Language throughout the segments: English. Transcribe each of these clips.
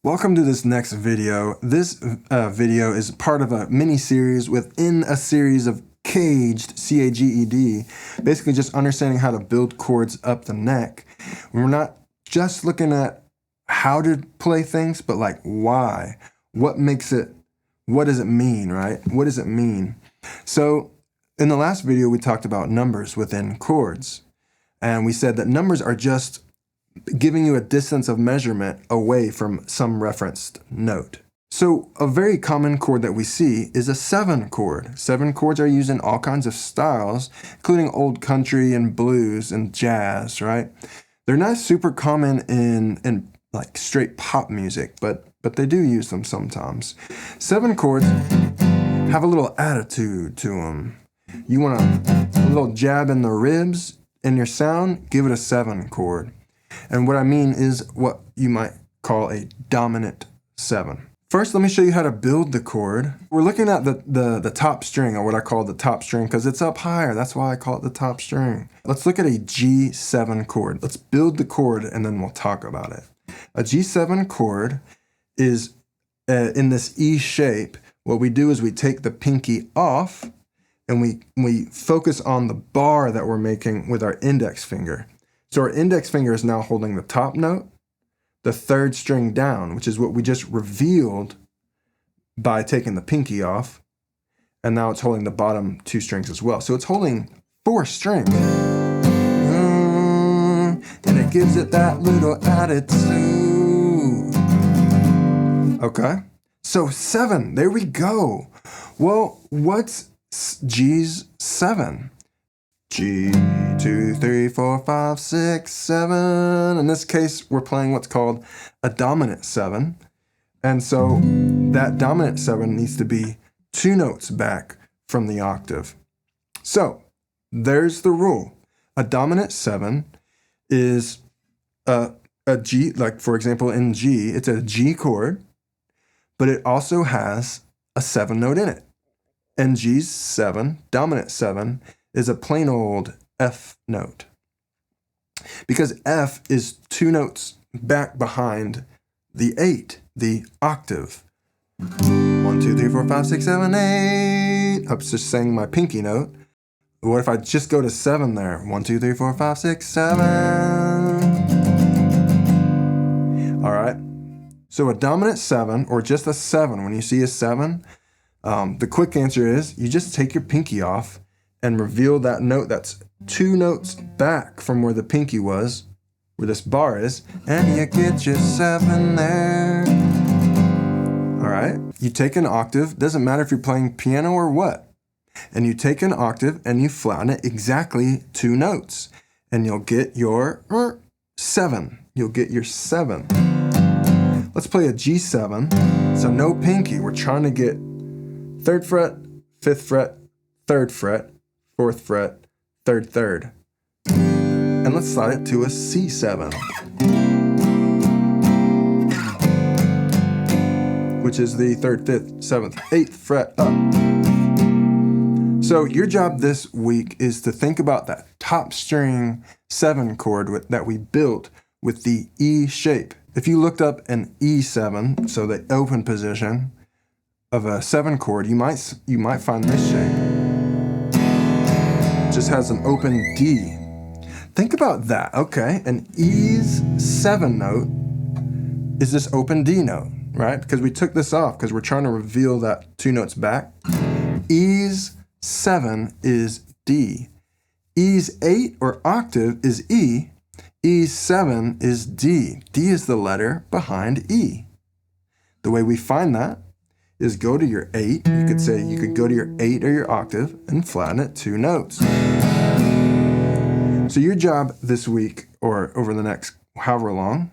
Welcome to this next video. This video is part of a mini-series within a series of CAGED, C-A-G-E-D, basically just understanding how to build chords up the neck. We're not just looking at how to play things, but like why. What makes it, what does it mean, right? What does it mean? So in the last video, we talked about numbers within chords. And we said that numbers are just giving you a distance of measurement away from some referenced note. So a very common chord that we see is a 7 chord. 7 chords are used in all kinds of styles, including old country and blues and jazz, right? They're not super common in like straight pop music, but they do use them sometimes. 7 chords have a little attitude to them. You want a little jab in the ribs in your sound, give it a 7 chord. And what I mean is what you might call a dominant 7. First, let me show you how to build the chord. We're looking at the top string, or what I call the top string, because it's up higher. That's why I call it the top string. Let's look at a G7 chord. Let's build the chord, and then we'll talk about it. A G7 chord is in this E shape. What we do is we take the pinky off, and we focus on the bar that we're making with our index finger. So our index finger is now holding the top note, the 3rd string down, which is what we just revealed by taking the pinky off. And now it's holding the bottom 2 strings as well. So it's holding 4 strings. And it gives it that little attitude. Okay, so 7, there we go. Well, what's G's 7? G, 2, 3, 4, 5, 6, 7. In this case, we're playing what's called a dominant 7. And so that dominant 7 needs to be 2 notes back from the octave. So there's the rule. A dominant 7 is a G, like for example in G, it's a G chord, but it also has a 7 note in it. And G's 7, dominant 7, is a plain old F note. Because F is 2 notes back behind the 8, the octave. 1, 2, 3, 4, 5, 6, 7, 8. I'm just saying my pinky note. What if I just go to 7 there? 1, 2, 3, 4, 5, 6, 7. All right. So a dominant 7, or just a 7, when you see a 7, the quick answer is you just take your pinky off and reveal that note that's 2 notes back from where the pinky was, where this bar is, and you get your 7 there. All right, you take an octave, doesn't matter if you're playing piano or what, and you take an octave and you flatten it exactly 2 notes, and you'll get your 7. You'll get your 7. Let's play a G7, so no pinky. We're trying to get 3rd fret, 5th fret, 3rd fret, 4th fret, 3rd, 3rd. And let's slide it to a C7, which is the 3rd, 5th, 7th, 8th fret up. So your job this week is to think about that top string 7 chord that we built with the E shape. If you looked up an E7, so the open position of a 7 chord, you might find this shape. Just has an open D. Think about that, okay? An E's 7 note is this open D note, right? Because we took this off because we're trying to reveal that 2 notes back. E's 7 is D. E's 8 or octave is E. E's 7 is D. D is the letter behind E. The way we find that is go to your 8. You could go to your 8 or your octave and flatten it 2 notes. So your job this week, or over the next however long,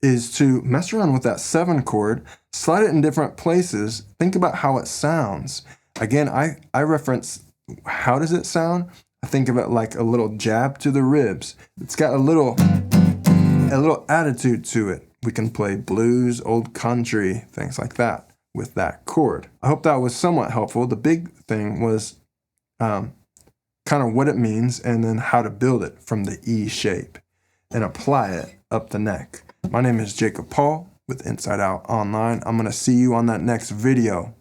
is to mess around with that 7 chord, slide it in different places, think about how it sounds. Again, I reference how does it sound? I think of it like a little jab to the ribs. It's got a little attitude to it. We can play blues, old country, things like that with that chord. I hope that was somewhat helpful. The big thing was kind of what it means and then how to build it from the E shape and apply it up the neck. My name is Jacob Paul. with Inside Out Online. I'm going to see you on that next video.